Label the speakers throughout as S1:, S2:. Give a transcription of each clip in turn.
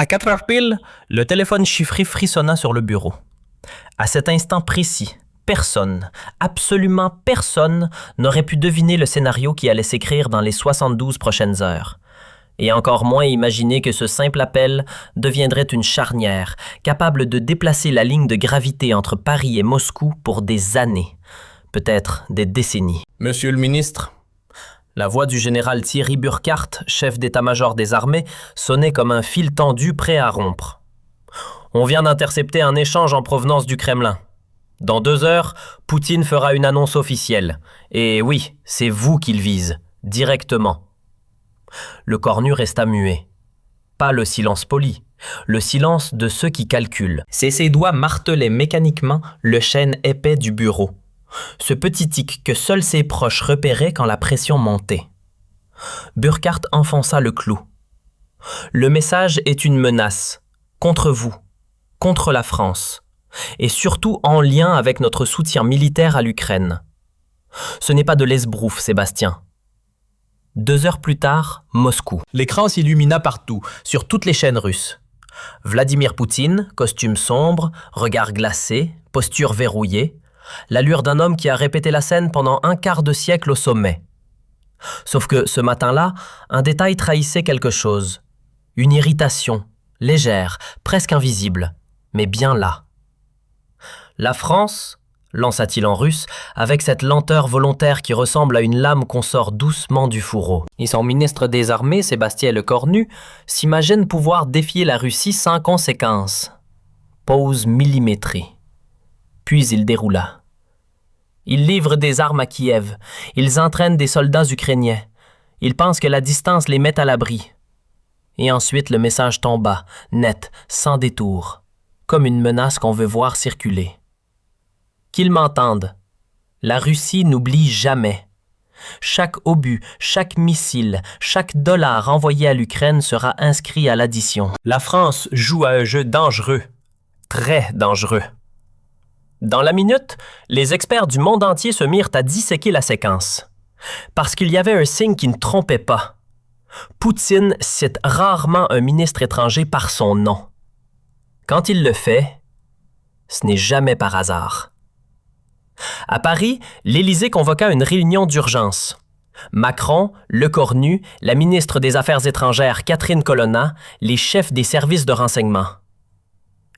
S1: À 4 heures pile, le téléphone chiffré frissonna sur le bureau. À cet instant précis, personne, absolument personne, n'aurait pu deviner le scénario qui allait s'écrire dans les 72 prochaines heures. Et encore moins imaginer que ce simple appel deviendrait une charnière, capable de déplacer la ligne de gravité entre Paris et Moscou pour des années, peut-être des décennies. « Monsieur le ministre », la voix du général Thierry Burkhardt, chef d'état-major des armées, sonnait comme un fil tendu prêt à rompre. « On vient d'intercepter un échange en provenance du Kremlin. Dans 2 heures, Poutine fera une annonce officielle. Et oui, c'est vous qu'il vise, directement. » Le cornu resta muet. Pas le silence poli, le silence de ceux qui calculent. Ses doigts martelaient mécaniquement le chêne épais du bureau. Ce petit tic que seuls ses proches repéraient quand la pression montait. Burkhardt enfonça le clou. Le message est une menace, contre vous, contre la France, et surtout en lien avec notre soutien militaire à l'Ukraine. Ce n'est pas de l'esbrouf, Sébastien. 2 heures plus tard, Moscou. L'écran s'illumina partout, sur toutes les chaînes russes. Vladimir Poutine, costume sombre, regard glacé, posture verrouillée, l'allure d'un homme qui a répété la scène pendant un quart de siècle au sommet. Sauf que ce matin-là, un détail trahissait quelque chose. Une irritation, légère, presque invisible, mais bien là. La France, lança-t-il en russe, avec cette lenteur volontaire qui ressemble à une lame qu'on sort doucement du fourreau. Et son ministre des Armées, Sébastien Lecornu, s'imagine pouvoir défier la Russie sans conséquence. Pause millimétrée. Puis il déroula. Ils livrent des armes à Kiev. Ils entraînent des soldats ukrainiens. Ils pensent que la distance les met à l'abri. Et ensuite le message tomba, net, sans détour, comme une menace qu'on veut voir circuler. Qu'ils m'entendent. La Russie n'oublie jamais. Chaque obus, chaque missile, chaque dollar envoyé à l'Ukraine sera inscrit à l'addition. La France joue à un jeu dangereux, très dangereux. Dans la minute, les experts du monde entier se mirent à disséquer la séquence. Parce qu'il y avait un signe qui ne trompait pas. Poutine cite rarement un ministre étranger par son nom. Quand il le fait, ce n'est jamais par hasard. À Paris, l'Élysée convoqua une réunion d'urgence. Macron, Lecornu, la ministre des Affaires étrangères Catherine Colonna, les chefs des services de renseignement.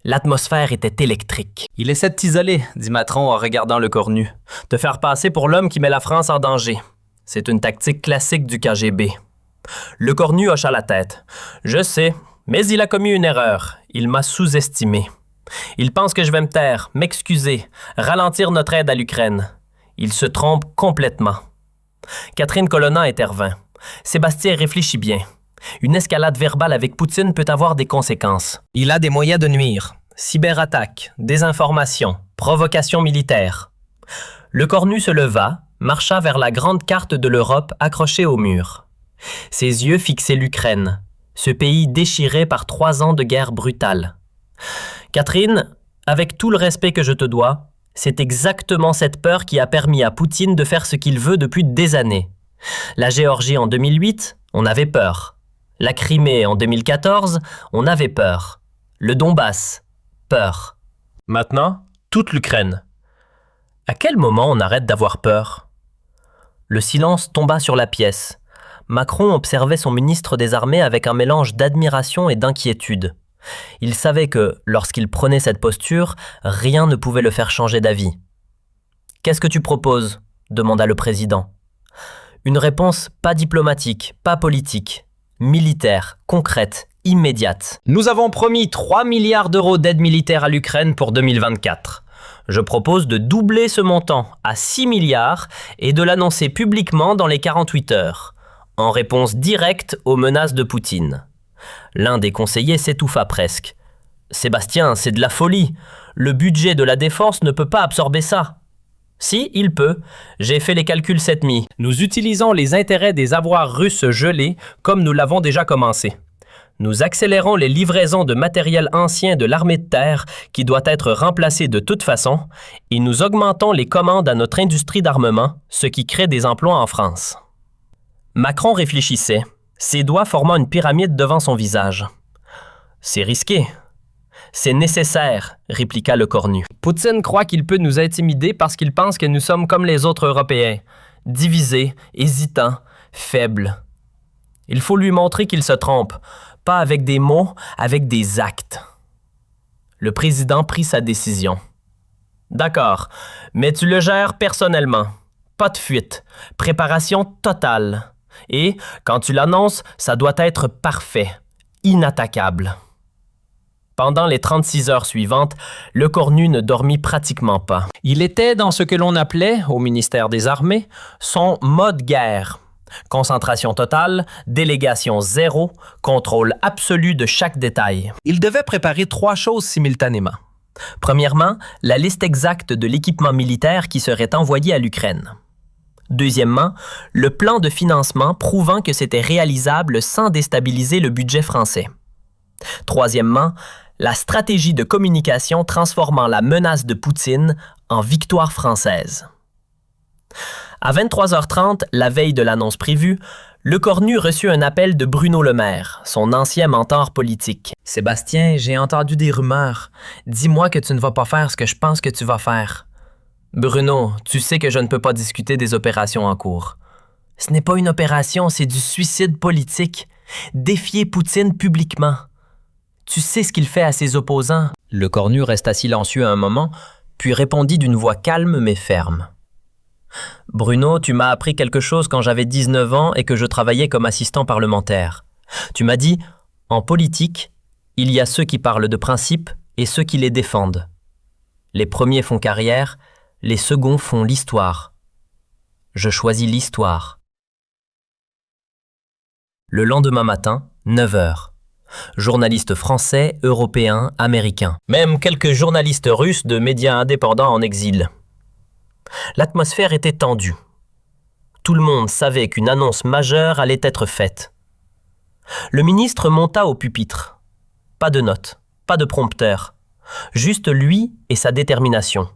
S1: L'atmosphère était électrique. « Il essaie de t'isoler, » dit Macron en regardant Lecornu. « Te faire passer pour l'homme qui met la France en danger. C'est une tactique classique du KGB. » Lecornu hocha la tête. « Je sais, mais il a commis une erreur. Il m'a sous-estimé. Il pense que je vais me taire, m'excuser, ralentir notre aide à l'Ukraine. Il se trompe complètement. » Catherine Colonna intervint. « Sébastien réfléchit bien. Une escalade verbale avec Poutine peut avoir des conséquences. Il a des moyens de nuire. Cyberattaque, désinformation, provocation militaire. » Lecornu se leva, marcha vers la grande carte de l'Europe accrochée au mur. Ses yeux fixaient l'Ukraine, ce pays déchiré par 3 ans de guerre brutale. « Catherine, avec tout le respect que je te dois, c'est exactement cette peur qui a permis à Poutine de faire ce qu'il veut depuis des années. La Géorgie en 2008, on avait peur. La Crimée en 2014, on avait peur. Le Donbass, peur. Maintenant, toute l'Ukraine. À quel moment on arrête d'avoir peur? » Le silence tomba sur la pièce. Macron observait son ministre des Armées avec un mélange d'admiration et d'inquiétude. Il savait que, lorsqu'il prenait cette posture, rien ne pouvait le faire changer d'avis. « Qu'est-ce que tu proposes ?» demanda le président. Une réponse pas diplomatique, pas politique, militaire, concrète, immédiate. « Nous avons promis 3 milliards d'euros d'aide militaire à l'Ukraine pour 2024. Je propose de doubler ce montant à 6 milliards et de l'annoncer publiquement dans les 48 heures, en réponse directe aux menaces de Poutine. » L'un des conseillers s'étouffa presque. « Sébastien, c'est de la folie. Le budget de la défense ne peut pas absorber ça. » « Si, il peut. J'ai fait les calculs cette nuit. Nous utilisons les intérêts des avoirs russes gelés comme nous l'avons déjà commencé. Nous accélérons les livraisons de matériel ancien de l'armée de terre qui doit être remplacé de toute façon et nous augmentons les commandes à notre industrie d'armement, ce qui crée des emplois en France. » Macron réfléchissait, ses doigts formant une pyramide devant son visage. C'est risqué. C'est nécessaire, répliqua le cornu.
S2: Poutine croit qu'il peut nous intimider parce qu'il pense que nous sommes comme les autres Européens, divisés, hésitants, faibles. Il faut lui montrer qu'il se trompe, pas avec des mots, avec des actes. Le président prit sa décision. D'accord, mais tu le gères personnellement. Pas de fuite, préparation totale. Et, quand tu l'annonces, ça doit être parfait, inattaquable. Pendant les 36 heures suivantes, le cornu ne dormit pratiquement pas. Il était dans ce que l'on appelait, au ministère des Armées, son mode guerre. Concentration totale, délégation zéro, contrôle absolu de chaque détail. Il devait préparer 3 choses simultanément. Premièrement, la liste exacte de l'équipement militaire qui serait envoyé à l'Ukraine. Deuxièmement, le plan de financement prouvant que c'était réalisable sans déstabiliser le budget français. Troisièmement, la stratégie de communication transformant la menace de Poutine en victoire française. À 23h30, la veille de l'annonce prévue, le cornu reçut un appel de Bruno Le Maire, son ancien mentor politique. « Sébastien, j'ai entendu des rumeurs. Dis-moi que tu ne vas pas faire ce que je pense que tu vas faire. »« Bruno, tu sais que je ne peux pas discuter des opérations en cours. »« Ce n'est pas une opération, c'est du suicide politique. Défier Poutine publiquement. Tu sais ce qu'il fait à ses opposants. » Le cornu resta silencieux un moment, puis répondit d'une voix calme mais ferme. Bruno, tu m'as appris quelque chose quand j'avais 19 ans et que je travaillais comme assistant parlementaire. Tu m'as dit, en politique, il y a ceux qui parlent de principes et ceux qui les défendent. Les premiers font carrière, les seconds font l'histoire. Je choisis l'histoire. Le lendemain matin, 9h. Journalistes français, européens, américains. Même quelques journalistes russes de médias indépendants en exil. L'atmosphère était tendue. Tout le monde savait qu'une annonce majeure allait être faite. Le ministre monta au pupitre. Pas de notes, pas de prompteur. Juste lui et sa détermination.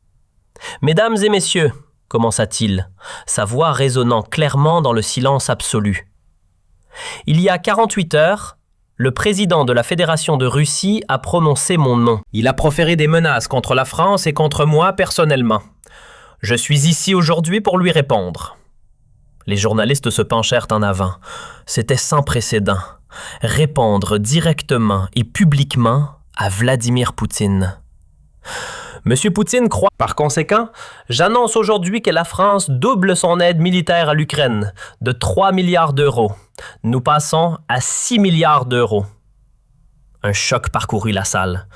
S2: « Mesdames et messieurs, » commença-t-il, sa voix résonnant clairement dans le silence absolu. « Il y a 48 heures, le président de la Fédération de Russie a prononcé mon nom. Il a proféré des menaces contre la France et contre moi personnellement. Je suis ici aujourd'hui pour lui répondre. » Les journalistes se penchèrent en avant. C'était sans précédent. Répondre directement et publiquement à Vladimir Poutine. Monsieur Poutine croit. Par conséquent, j'annonce aujourd'hui que la France double son aide militaire à l'Ukraine de 3 milliards d'euros. Nous passons à 6 milliards d'euros. Un choc parcourut la salle.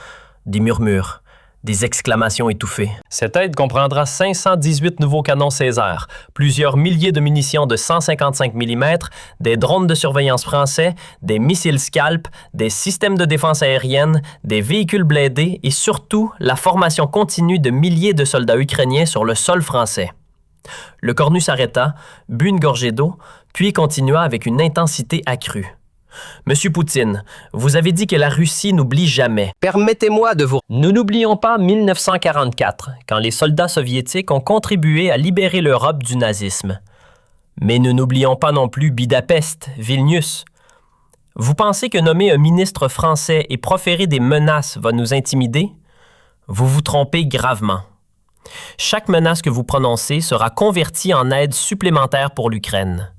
S2: Des murmures. Des exclamations étouffées. Cette aide comprendra 518 nouveaux canons César, plusieurs milliers de munitions de 155 mm, des drones de surveillance français, des missiles Scalp, des systèmes de défense aérienne, des véhicules blindés et surtout la formation continue de milliers de soldats ukrainiens sur le sol français. Le cornu s'arrêta, but une gorgée d'eau, puis continua avec une intensité accrue. Monsieur Poutine, vous avez dit que la Russie n'oublie jamais. Permettez-moi de vous... Nous n'oublions pas 1944, quand les soldats soviétiques ont contribué à libérer l'Europe du nazisme. Mais nous n'oublions pas non plus Budapest, Vilnius. Vous pensez que nommer un ministre français et proférer des menaces va nous intimider? Vous vous trompez gravement. Chaque menace que vous prononcez sera convertie en aide supplémentaire pour l'Ukraine.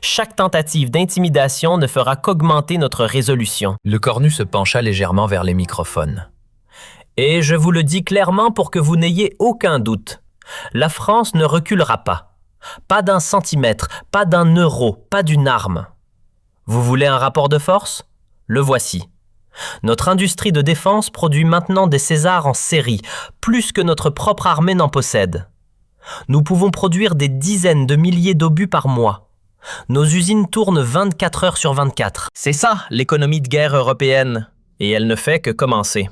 S2: Chaque tentative d'intimidation ne fera qu'augmenter notre résolution. Le cornu se pencha légèrement vers les microphones. Et je vous le dis clairement pour que vous n'ayez aucun doute. La France ne reculera pas. Pas d'un centimètre, pas d'un euro, pas d'une arme. Vous voulez un rapport de force? Le voici. Notre industrie de défense produit maintenant des Césars en série, plus que notre propre armée n'en possède. Nous pouvons produire des dizaines de milliers d'obus par mois. Nos usines tournent 24 heures sur 24. C'est ça, l'économie de guerre européenne. Et elle ne fait que commencer.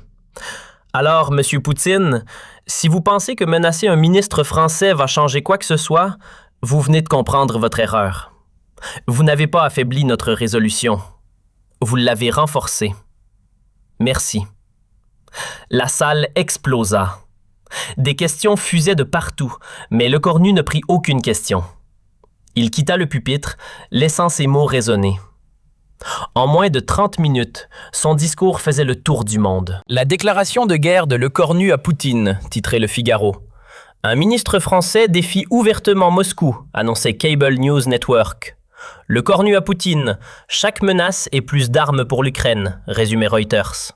S2: Alors, Monsieur Poutine, si vous pensez que menacer un ministre français va changer quoi que ce soit, vous venez de comprendre votre erreur. Vous n'avez pas affaibli notre résolution. Vous l'avez renforcée. Merci. La salle explosa. Des questions fusaient de partout, mais le cornu ne prit aucune question. Il quitta le pupitre, laissant ses mots résonner. En moins de 30 minutes, son discours faisait le tour du monde.
S1: La déclaration de guerre de Lecornu à Poutine, titrait Le Figaro. Un ministre français défie ouvertement Moscou, annonçait Cable News Network. Lecornu à Poutine, chaque menace est plus d'armes pour l'Ukraine, résumait Reuters.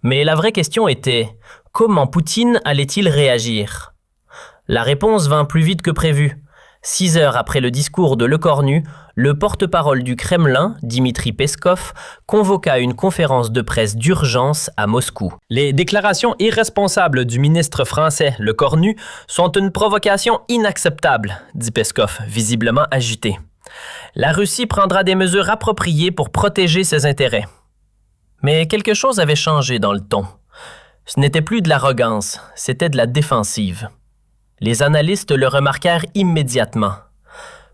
S1: Mais la vraie question était, comment Poutine allait-il réagir? La réponse vint plus vite que prévu. 6 heures après le discours de Lecornu, le porte-parole du Kremlin, Dmitri Peskov, convoqua une conférence de presse d'urgence à Moscou. Les déclarations irresponsables du ministre français Lecornu sont une provocation inacceptable, dit Peskov, visiblement agité. La Russie prendra des mesures appropriées pour protéger ses intérêts. Mais quelque chose avait changé dans le ton. Ce n'était plus de l'arrogance, c'était de la défensive. Les analystes le remarquèrent immédiatement.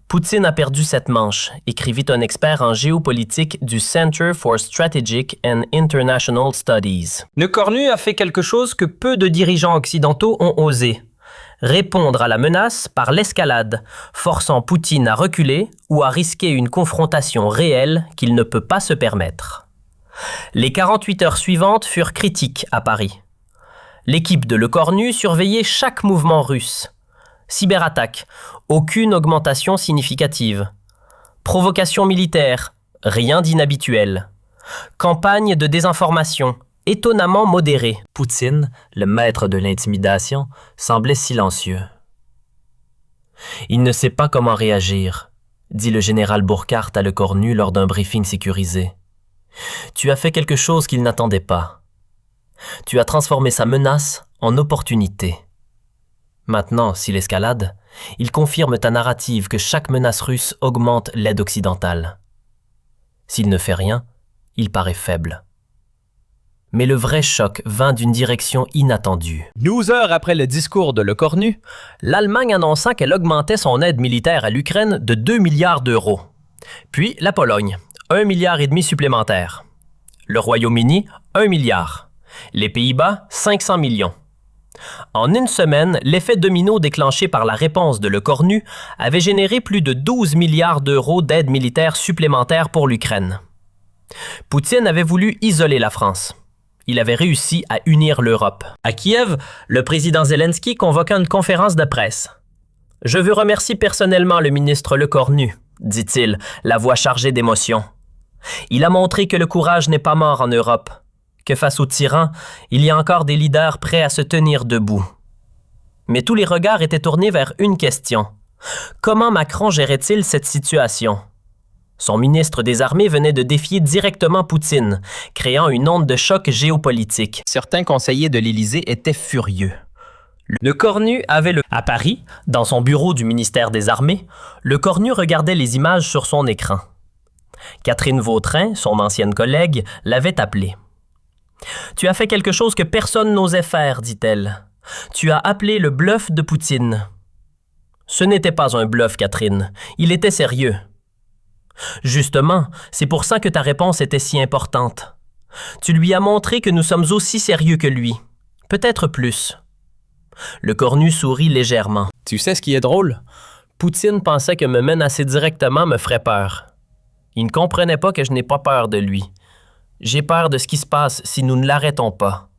S1: Poutine a perdu cette manche, écrivit un expert en géopolitique du Center for Strategic and International Studies. Lecornu a fait quelque chose que peu de dirigeants occidentaux ont osé. Répondre à la menace par l'escalade, forçant Poutine à reculer ou à risquer une confrontation réelle qu'il ne peut pas se permettre. Les 48 heures suivantes furent critiques à Paris. L'équipe de Lecornu surveillait chaque mouvement russe. Cyberattaque, aucune augmentation significative. Provocation militaire, rien d'inhabituel. Campagne de désinformation, étonnamment modérée.
S2: Poutine, le maître de l'intimidation, semblait silencieux. Il ne sait pas comment réagir, dit le général Burkhardt à Lecornu lors d'un briefing sécurisé. Tu as fait quelque chose qu'il n'attendait pas. Tu as transformé sa menace en opportunité. Maintenant, s'il escalade, il confirme ta narrative que chaque menace russe augmente l'aide occidentale. S'il ne fait rien, il paraît faible. Mais le vrai choc vint d'une direction inattendue.
S1: 12 heures après le discours de Lecornu, l'Allemagne annonça qu'elle augmentait son aide militaire à l'Ukraine de 2 milliards d'euros. Puis la Pologne, 1,5 milliard supplémentaire. Le Royaume-Uni, 1 milliard. Les Pays-Bas, 500 millions. En une semaine, l'effet domino déclenché par la réponse de Lecornu avait généré plus de 12 milliards d'euros d'aide militaire supplémentaire pour l'Ukraine. Poutine avait voulu isoler la France. Il avait réussi à unir l'Europe. À Kiev, le président Zelensky convoqua une conférence de presse. « Je veux remercier personnellement le ministre Lecornu, dit-il, la voix chargée d'émotion. Il a montré que le courage n'est pas mort en Europe. Que face aux tyrans, il y a encore des leaders prêts à se tenir debout. » Mais tous les regards étaient tournés vers une question. Comment Macron gérait-il cette situation? Son ministre des Armées venait de défier directement Poutine, créant une onde de choc géopolitique. Certains conseillers de l'Élysée étaient furieux. Lecornu avait À Paris, dans son bureau du ministère des Armées, Lecornu regardait les images sur son écran. Catherine Vautrin, son ancienne collègue, l'avait appelé. « Tu as fait quelque chose que personne n'osait faire, dit-elle. Tu as appelé le bluff de Poutine. » Ce n'était pas un bluff, Catherine. Il était sérieux. « Justement, c'est pour ça que ta réponse était si importante. Tu lui as montré que nous sommes aussi sérieux que lui. Peut-être plus. » Lecornu sourit légèrement. « Tu sais ce qui est drôle? Poutine pensait que me menacer directement me ferait peur. Il ne comprenait pas que je n'ai pas peur de lui. J'ai peur de ce qui se passe si nous ne l'arrêtons pas. »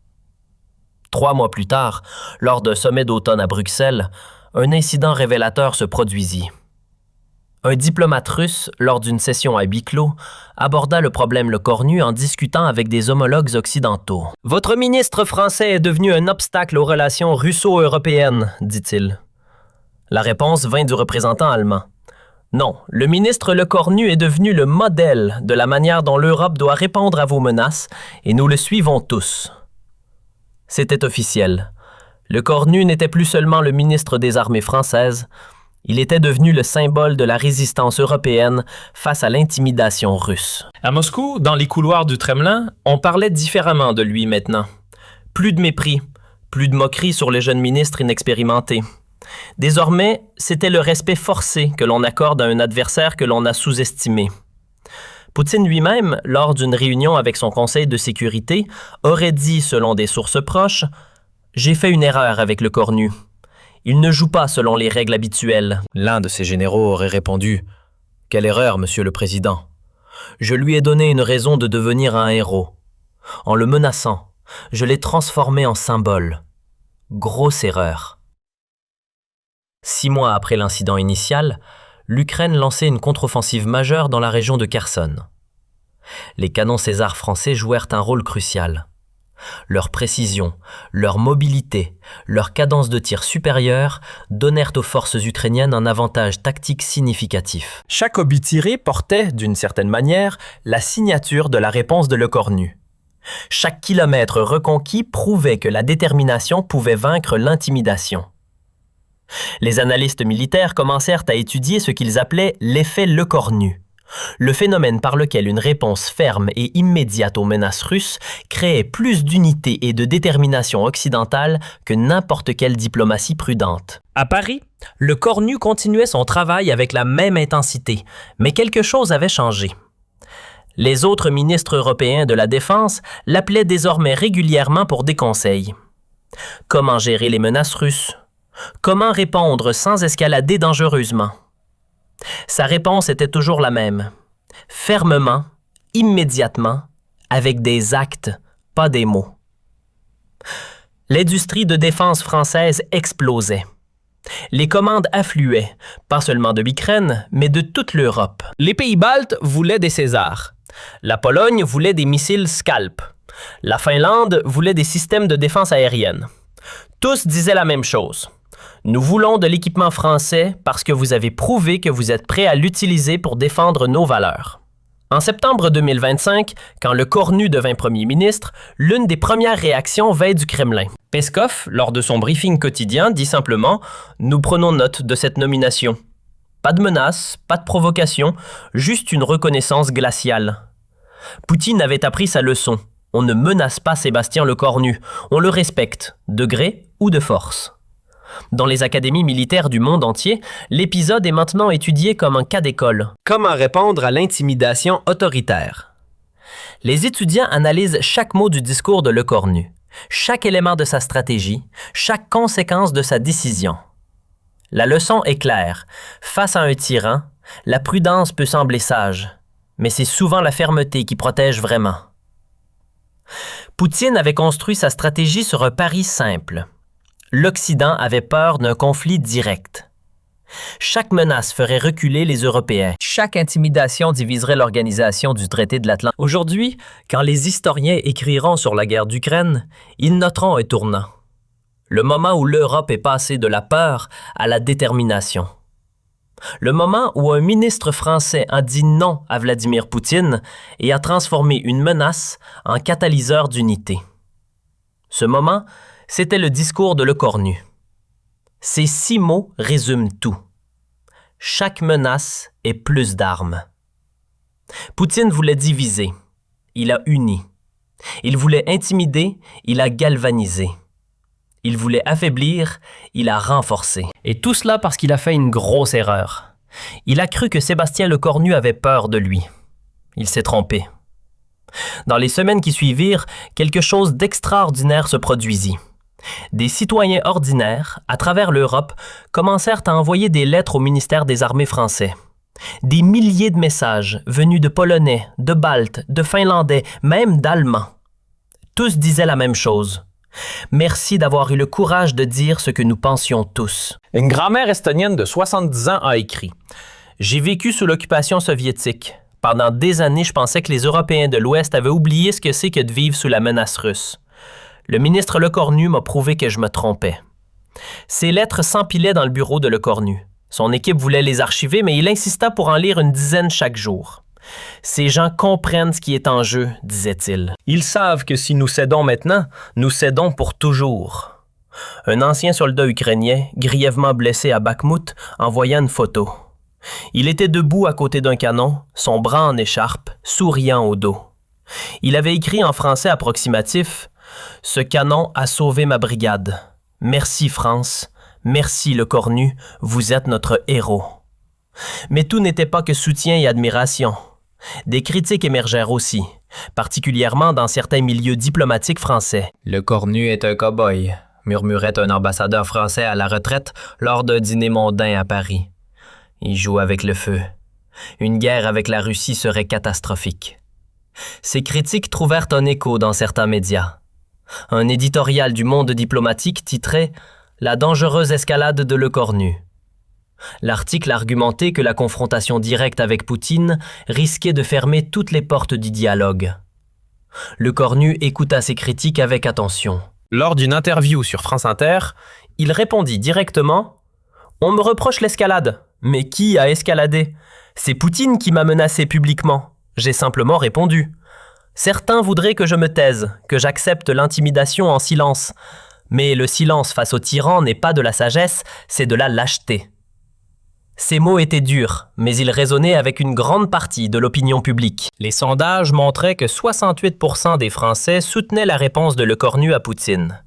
S1: 3 mois plus tard, lors d'un sommet d'automne à Bruxelles, un incident révélateur se produisit. Un diplomate russe, lors d'une session à huis clos, aborda le problème Lecornu en discutant avec des homologues occidentaux. « Votre ministre français est devenu un obstacle aux relations russo-européennes, dit-il. La réponse vint du représentant allemand. Non, le ministre Lecornu est devenu le modèle de la manière dont l'Europe doit répondre à vos menaces et nous le suivons tous. » C'était officiel. Lecornu n'était plus seulement le ministre des Armées françaises, il était devenu le symbole de la résistance européenne face à l'intimidation russe. À Moscou, dans les couloirs du Kremlin, on parlait différemment de lui maintenant. Plus de mépris, plus de moquerie sur les jeunes ministres inexpérimentés. Désormais, c'était le respect forcé que l'on accorde à un adversaire que l'on a sous-estimé. Poutine lui-même, lors d'une réunion avec son conseil de sécurité, aurait dit, selon des sources proches, « J'ai fait une erreur avec Lecornu. Il ne joue pas selon les règles habituelles. » L'un de ses généraux aurait répondu « Quelle erreur, monsieur le président.
S2: Je lui ai donné une raison de devenir un héros. En le menaçant, je l'ai transformé en symbole. Grosse erreur. 6 mois après l'incident initial, l'Ukraine lançait une contre-offensive majeure dans la région de Kherson. Les canons César français jouèrent un rôle crucial. Leur précision, leur mobilité, leur cadence de tir supérieure donnèrent aux forces ukrainiennes un avantage tactique significatif.
S1: Chaque obus tiré portait, d'une certaine manière, la signature de la réponse de Le Cornu. Chaque kilomètre reconquis prouvait que la détermination pouvait vaincre l'intimidation. Les analystes militaires commencèrent à étudier ce qu'ils appelaient l'effet Le Cornu, le phénomène par lequel une réponse ferme et immédiate aux menaces russes créait plus d'unité et de détermination occidentale que n'importe quelle diplomatie prudente. À Paris, Le Cornu continuait son travail avec la même intensité, mais quelque chose avait changé. Les autres ministres européens de la Défense l'appelaient désormais régulièrement pour des conseils. Comment gérer les menaces russes? Comment répondre sans escalader dangereusement? Sa réponse était toujours la même. Fermement, immédiatement, avec des actes, pas des mots. L'industrie de défense française explosait. Les commandes affluaient, pas seulement de l'Ukraine, mais de toute l'Europe. Les pays baltes voulaient des Césars. La Pologne voulait des missiles Scalp. La Finlande voulait des systèmes de défense aérienne. Tous disaient la même chose. Nous voulons de l'équipement français parce que vous avez prouvé que vous êtes prêts à l'utiliser pour défendre nos valeurs. En septembre 2025, quand Le Cornu devint premier ministre, l'une des premières réactions vint du Kremlin. Peskov, lors de son briefing quotidien, dit simplement « Nous prenons note de cette nomination ». Pas de menace, pas de provocation, juste une reconnaissance glaciale. Poutine avait appris sa leçon. On ne menace pas Sébastien Le Cornu, on le respecte, de gré ou de force. Dans les académies militaires du monde entier, l'épisode est maintenant étudié comme un cas d'école. Comment répondre à l'intimidation autoritaire? Les étudiants analysent chaque mot du discours de Le Cornu, chaque élément de sa stratégie, chaque conséquence de sa décision. La leçon est claire. Face à un tyran, la prudence peut sembler sage, mais c'est souvent la fermeté qui protège vraiment. Poutine avait construit sa stratégie sur un pari simple. L'Occident avait peur d'un conflit direct. Chaque menace ferait reculer les Européens. Chaque intimidation diviserait l'organisation du traité de l'Atlantique. Aujourd'hui, quand les historiens écriront sur la guerre d'Ukraine, ils noteront un tournant. Le moment où l'Europe est passée de la peur à la détermination. Le moment où un ministre français a dit non à Vladimir Poutine et a transformé une menace en catalyseur d'unité. Ce moment, c'était le discours de Le Cornu. Ces 6 mots résument tout. Chaque menace est plus d'armes. Poutine voulait diviser. Il a uni. Il voulait intimider. Il a galvanisé. Il voulait affaiblir. Il a renforcé. Et tout cela parce qu'il a fait une grosse erreur. Il a cru que Sébastien Le Cornu avait peur de lui. Il s'est trompé. Dans les semaines qui suivirent, quelque chose d'extraordinaire se produisit. Des citoyens ordinaires, à travers l'Europe, commencèrent à envoyer des lettres au ministère des Armées français. Des milliers de messages venus de Polonais, de Baltes, de Finlandais, même d'Allemands. Tous disaient la même chose. Merci d'avoir eu le courage de dire ce que nous pensions tous. Une grand-mère estonienne de 70 ans a écrit « J'ai vécu sous l'occupation soviétique. Pendant des années, je pensais que les Européens de l'Ouest avaient oublié ce que c'est que de vivre sous la menace russe. Le ministre Le Cornu m'a prouvé que je me trompais. » Ces lettres s'empilaient dans le bureau de Le Cornu. Son équipe voulait les archiver, mais il insista pour en lire une dizaine chaque jour. « Ces gens comprennent ce qui est en jeu, disait-il. Ils savent que si nous cédons maintenant, nous cédons pour toujours. » Un ancien soldat ukrainien, grièvement blessé à Bakhmout, envoya une photo. Il était debout à côté d'un canon, son bras en écharpe, souriant au dos. Il avait écrit en français approximatif « Ce canon a sauvé ma brigade. Merci France, merci Le Cornu, vous êtes notre héros. » Mais tout n'était pas que soutien et admiration. Des critiques émergèrent aussi, particulièrement dans certains milieux diplomatiques français. « Le Cornu est un cow-boy », murmurait un ambassadeur français à la retraite lors d'un dîner mondain à Paris. « Il joue avec le feu.
S2: Une guerre avec la Russie serait catastrophique. Ces critiques trouvèrent un écho dans certains médias. Un éditorial du Monde diplomatique titrait « La dangereuse escalade de Le Cornu ». L'article argumentait que la confrontation directe avec Poutine risquait de fermer toutes les portes du dialogue. Le Cornu écouta ces critiques avec attention. Lors d'une interview sur France Inter, il répondit directement « On me reproche l'escalade, mais qui a escaladé? C'est Poutine qui m'a menacé publiquement. J'ai simplement répondu. Certains voudraient que je me taise, que j'accepte l'intimidation en silence. Mais le silence face au tyran n'est pas de la sagesse, c'est de la lâcheté. » Ces mots étaient durs, mais ils résonnaient avec une grande partie de l'opinion publique. Les sondages montraient que 68% des Français soutenaient la réponse de Le Cornu à Poutine.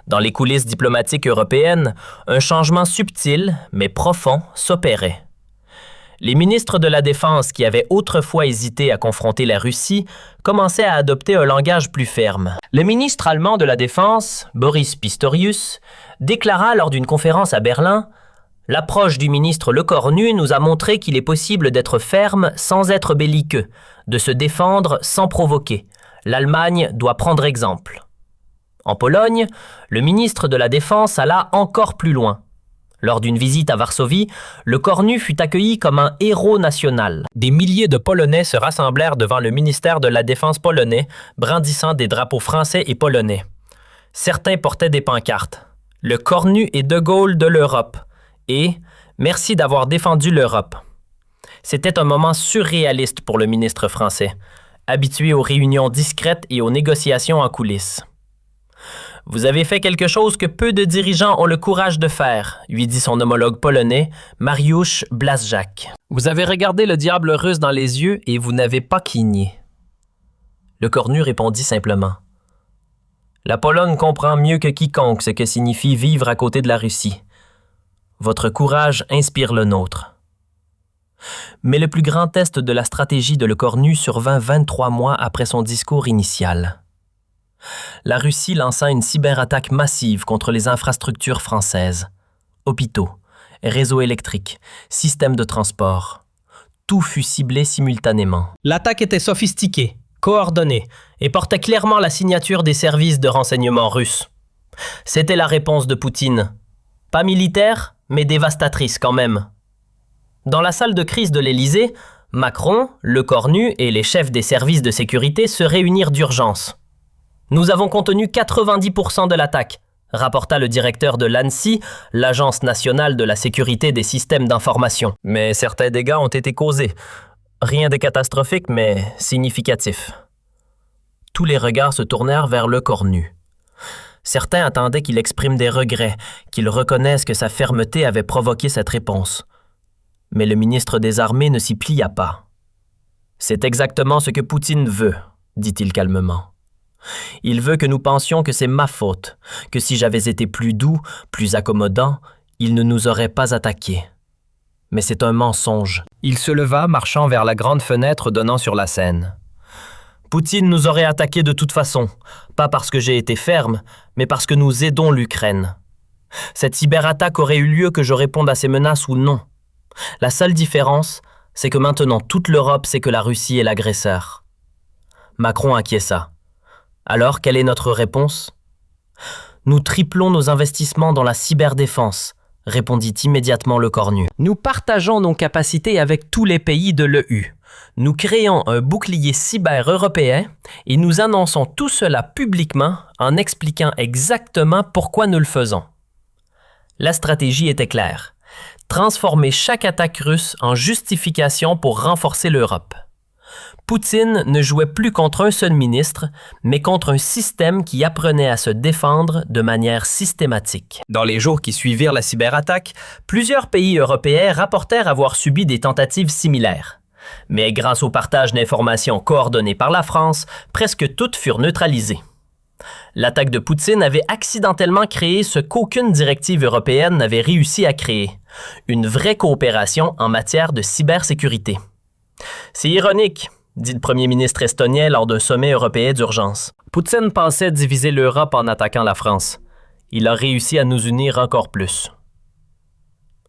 S2: Dans les coulisses diplomatiques européennes, un changement subtil, mais profond, s'opérait. Les ministres de la Défense qui avaient autrefois hésité à confronter la Russie commençaient à adopter un langage plus ferme. Le ministre allemand de la Défense, Boris Pistorius, déclara lors d'une conférence à Berlin « L'approche du ministre Le Cornu nous a montré qu'il est possible d'être ferme sans être belliqueux, de se défendre sans provoquer. L'Allemagne doit prendre exemple. » En Pologne, le ministre de la Défense alla encore plus loin. Lors d'une visite à Varsovie, Le Cornu fut accueilli comme un héros national. Des milliers de Polonais se rassemblèrent devant le ministère de la Défense polonais, brandissant des drapeaux français et polonais. Certains portaient des pancartes. « Le Cornu est De Gaulle de l'Europe » et « Merci d'avoir défendu l'Europe ». C'était un moment surréaliste pour le ministre français, habitué aux réunions discrètes et aux négociations en coulisses. « Vous avez fait quelque chose que peu de dirigeants ont le courage de faire », lui dit son homologue polonais, Mariusz Blaszczak. « Vous avez regardé le diable russe dans les yeux et vous n'avez pas cligné. » Le Cornu répondit simplement. « La Pologne comprend mieux que quiconque ce que signifie vivre à côté de la Russie. Votre courage inspire le nôtre. » Mais le plus grand test de la stratégie de Le Cornu survint 23 mois après son discours initial. La Russie lança une cyberattaque massive contre les infrastructures françaises. Hôpitaux, réseaux électriques, systèmes de transport. Tout fut ciblé simultanément. L'attaque était sophistiquée, coordonnée et portait clairement la signature des services de renseignement russes. C'était la réponse de Poutine. Pas militaire, mais dévastatrice quand même. Dans la salle de crise de l'Élysée, Macron, Le Cornu et les chefs des services de sécurité se réunirent d'urgence. « Nous avons contenu 90% de l'attaque », rapporta le directeur de l'ANSSI, l'Agence nationale de la sécurité des systèmes d'information. Mais certains dégâts ont été causés. Rien de catastrophique, mais significatif. Tous les regards se tournèrent vers Le Cornu. Certains attendaient qu'il exprime des regrets, qu'il reconnaisse que sa fermeté avait provoqué cette réponse. Mais le ministre des Armées ne s'y plia pas. « C'est exactement ce que Poutine veut », dit-il calmement. « Il veut que nous pensions que c'est ma faute, que si j'avais été plus doux, plus accommodant, il ne nous aurait pas attaqués. Mais c'est un mensonge. » Il se leva, marchant vers la grande fenêtre donnant sur la Seine. « Poutine nous aurait attaqués de toute façon, pas parce que j'ai été ferme, mais parce que nous aidons l'Ukraine. Cette cyberattaque aurait eu lieu que je réponde à ces menaces ou non. La seule différence, c'est que maintenant toute l'Europe sait que la Russie est l'agresseur. » Macron acquiesça. Alors, quelle est notre réponse? « Nous triplons nos investissements dans la cyberdéfense, » répondit immédiatement Le Cornu. « Nous partageons nos capacités avec tous les pays de l'EU. Nous créons un bouclier cyber européen et nous annonçons tout cela publiquement en expliquant exactement pourquoi nous le faisons. » La stratégie était claire. Transformer chaque attaque russe en justification pour renforcer l'Europe. Poutine ne jouait plus contre un seul ministre, mais contre un système qui apprenait à se défendre de manière systématique. Dans les jours qui suivirent la cyberattaque, plusieurs pays européens rapportèrent avoir subi des tentatives similaires. Mais grâce au partage d'informations coordonné par la France, presque toutes furent neutralisées. L'attaque de Poutine avait accidentellement créé ce qu'aucune directive européenne n'avait réussi à créer, une vraie coopération en matière de cybersécurité. C'est ironique, dit le premier ministre estonien lors d'un sommet européen d'urgence. Poutine pensait diviser l'Europe en attaquant la France. Il a réussi à nous unir encore plus.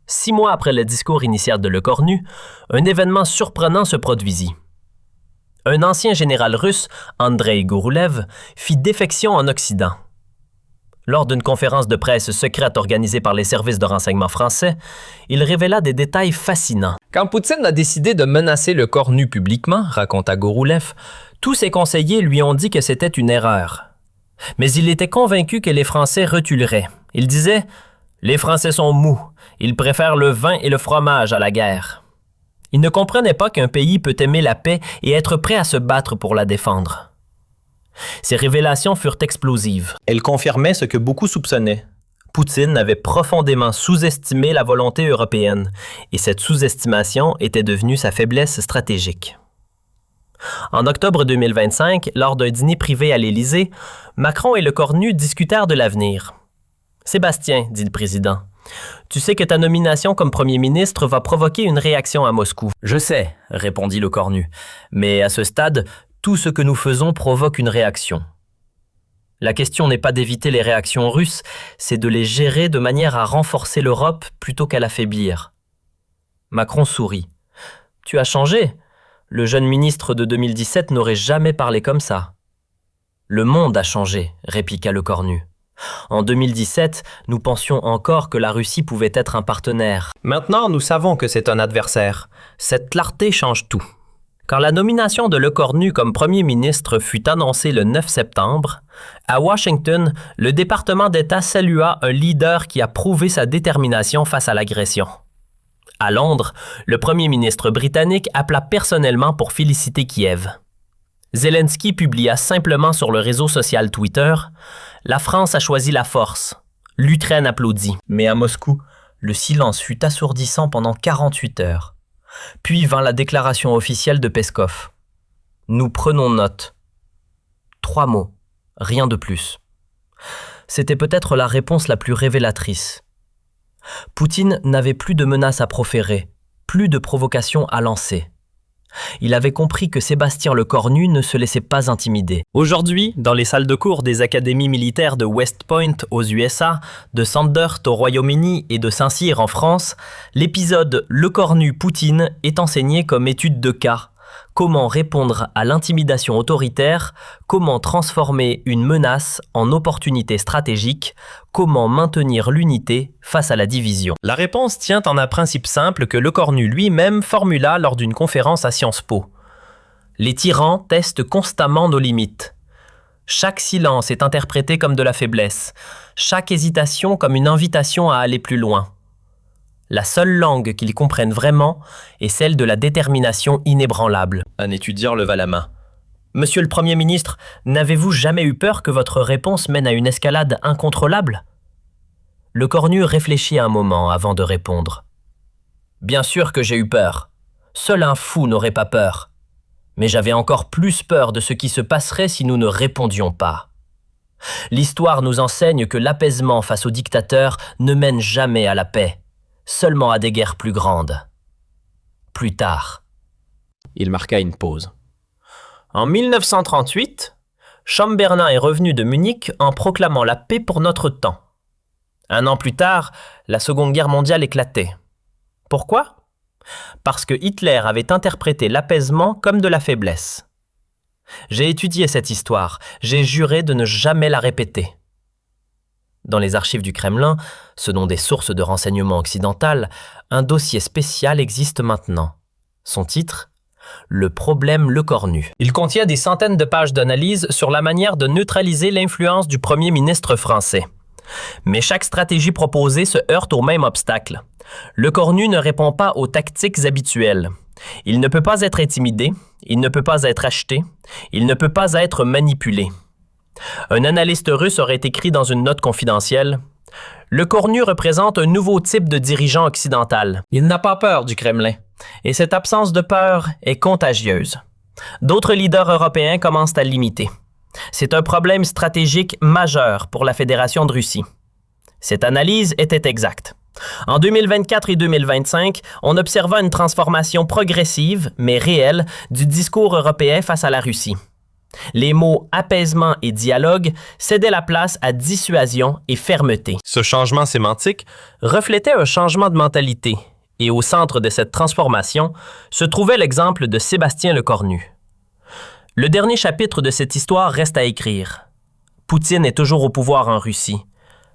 S2: 6 mois après le discours initial de Lecornu, un événement surprenant se produisit. Un ancien général russe, Andrei Gouroulev, fit défection en Occident. Lors d'une conférence de presse secrète organisée par les services de renseignement français, il révéla des détails fascinants. Quand Poutine a décidé de menacer Lecornu publiquement, raconta Gouroulev, tous ses conseillers lui ont dit que c'était une erreur. Mais il était convaincu que les Français reculeraient. Il disait « Les Français sont mous, ils préfèrent le vin et le fromage à la guerre ». Il ne comprenait pas qu'un pays peut aimer la paix et être prêt à se battre pour la défendre. Ces révélations furent explosives. Elles confirmaient ce que beaucoup soupçonnaient. Poutine avait profondément sous-estimé la volonté européenne, et cette sous-estimation était devenue sa faiblesse stratégique. En octobre 2025, lors d'un dîner privé à l'Élysée, Macron et Lecornu discutèrent de l'avenir. « Sébastien, dit le président, tu sais que ta nomination comme premier ministre va provoquer une réaction à Moscou. »« Je sais, répondit Lecornu, mais à ce stade, tout ce que nous faisons provoque une réaction. La question n'est pas d'éviter les réactions russes, c'est de les gérer de manière à renforcer l'Europe plutôt qu'à l'affaiblir. » Macron sourit. « Tu as changé. Le jeune ministre de 2017 n'aurait jamais parlé comme ça. »« Le monde a changé, répliqua Lecornu. En 2017, nous pensions encore que la Russie pouvait être un partenaire. Maintenant, nous savons que c'est un adversaire. Cette clarté change tout. » Quand la nomination de Lecornu comme premier ministre fut annoncée le 9 septembre, à Washington, le département d'État salua un leader qui a prouvé sa détermination face à l'agression. À Londres, le premier ministre britannique appela personnellement pour féliciter Kiev. Zelensky publia simplement sur le réseau social Twitter « La France a choisi la force. L'Ukraine applaudit. » Mais à Moscou, le silence fut assourdissant pendant 48 heures. Puis vint la déclaration officielle de Peskov. « Nous prenons note. » 3 mots, rien de plus. C'était peut-être la réponse la plus révélatrice. Poutine n'avait plus de menaces à proférer, plus de provocations à lancer. Il avait compris que Sébastien Lecornu ne se laissait pas intimider. Aujourd'hui, dans les salles de cours des académies militaires de West Point aux USA, de Sandhurst au Royaume-Uni et de Saint-Cyr en France, l'épisode Lecornu-Poutine est enseigné comme étude de cas. Comment répondre à l'intimidation autoritaire, comment transformer une menace en opportunité stratégique, comment maintenir l'unité face à la division. La réponse tient en un principe simple que Lecornu lui-même formula lors d'une conférence à Sciences Po. Les tyrans testent constamment nos limites. Chaque silence est interprété comme de la faiblesse, chaque hésitation comme une invitation à aller plus loin. La seule langue qu'ils comprennent vraiment est celle de la détermination inébranlable. Un étudiant leva la main. « Monsieur le Premier ministre, n'avez-vous jamais eu peur que votre réponse mène à une escalade incontrôlable ?» Lecornu réfléchit un moment avant de répondre. « Bien sûr que j'ai eu peur. Seul un fou n'aurait pas peur. Mais j'avais encore plus peur de ce qui se passerait si nous ne répondions pas. L'histoire nous enseigne que l'apaisement face aux dictateurs ne mène jamais à la paix. Seulement à des guerres plus grandes. Plus tard. » Il marqua une pause. En 1938, Chamberlain est revenu de Munich en proclamant la paix pour notre temps. 1 an plus tard, la Seconde Guerre mondiale éclatait. Pourquoi ? Parce que Hitler avait interprété l'apaisement comme de la faiblesse. J'ai étudié cette histoire, j'ai juré de ne jamais la répéter. Dans les archives du Kremlin, selon des sources de renseignement occidentales, un dossier spécial existe maintenant. Son titre ? Le problème Lecornu. Il contient des centaines de pages d'analyse sur la manière de neutraliser l'influence du premier ministre français. Mais chaque stratégie proposée se heurte au même obstacle. Lecornu ne répond pas aux tactiques habituelles. Il ne peut pas être intimidé, il ne peut pas être acheté, il ne peut pas être manipulé. Un analyste russe aurait écrit dans une note confidentielle « Lecornu représente un nouveau type de dirigeant occidental. Il n'a pas peur du Kremlin. Et cette absence de peur est contagieuse. D'autres leaders européens commencent à l'imiter. C'est un problème stratégique majeur pour la Fédération de Russie. » Cette analyse était exacte. En 2024 et 2025, on observa une transformation progressive, mais réelle, du discours européen face à la Russie.
S1: Les mots apaisement et dialogue cédaient la place à dissuasion et fermeté. Ce changement sémantique reflétait un changement de mentalité, et au centre de cette transformation se trouvait l'exemple de Sébastien Lecornu. Le dernier chapitre de cette histoire reste à écrire. Poutine est toujours au pouvoir en Russie.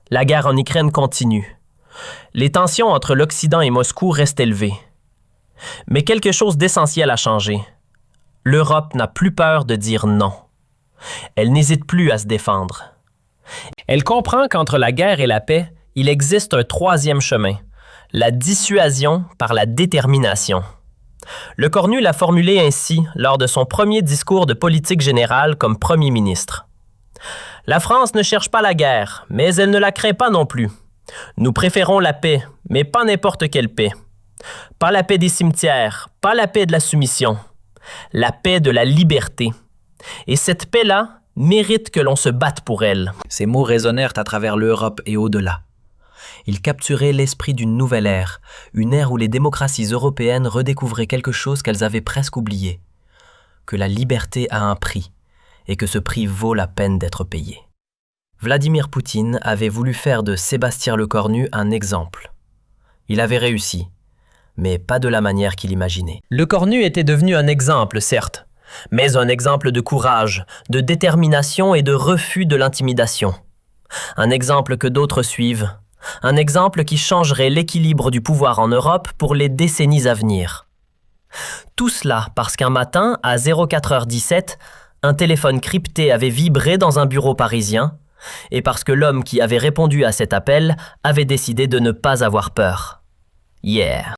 S1: La guerre en Ukraine continue. Les tensions entre l'Occident et Moscou restent élevées. Mais quelque chose d'essentiel a changé. L'Europe n'a plus peur de dire non. Elle n'hésite plus à se défendre. Elle comprend qu'entre la guerre et la paix, il existe un troisième chemin, la dissuasion par la détermination. Lecornu l'a formulé ainsi lors de son premier discours de politique générale comme premier ministre. « La France ne cherche pas la guerre, mais elle ne la craint pas non plus. Nous préférons la paix, mais pas n'importe quelle paix. Pas la paix des cimetières, pas la paix de la soumission. La paix de la liberté. Et cette paix-là mérite que l'on se batte pour elle. »
S2: Ces mots résonnèrent à travers l'Europe et au-delà. Ils capturaient l'esprit d'une nouvelle ère, une ère où les démocraties européennes redécouvraient quelque chose qu'elles avaient presque oublié, que la liberté a un prix, et que ce prix vaut la peine d'être payé. Vladimir Poutine avait voulu faire de Sébastien Lecornu un exemple. Il avait réussi, mais pas de la manière qu'il imaginait.
S1: Lecornu était devenu un exemple, certes, mais un exemple de courage, de détermination et de refus de l'intimidation. Un exemple que d'autres suivent, un exemple qui changerait l'équilibre du pouvoir en Europe pour les décennies à venir. Tout cela parce qu'un matin, à 04h17, un téléphone crypté avait vibré dans un bureau parisien, et parce que l'homme qui avait répondu à cet appel avait décidé de ne pas avoir peur. Yeah!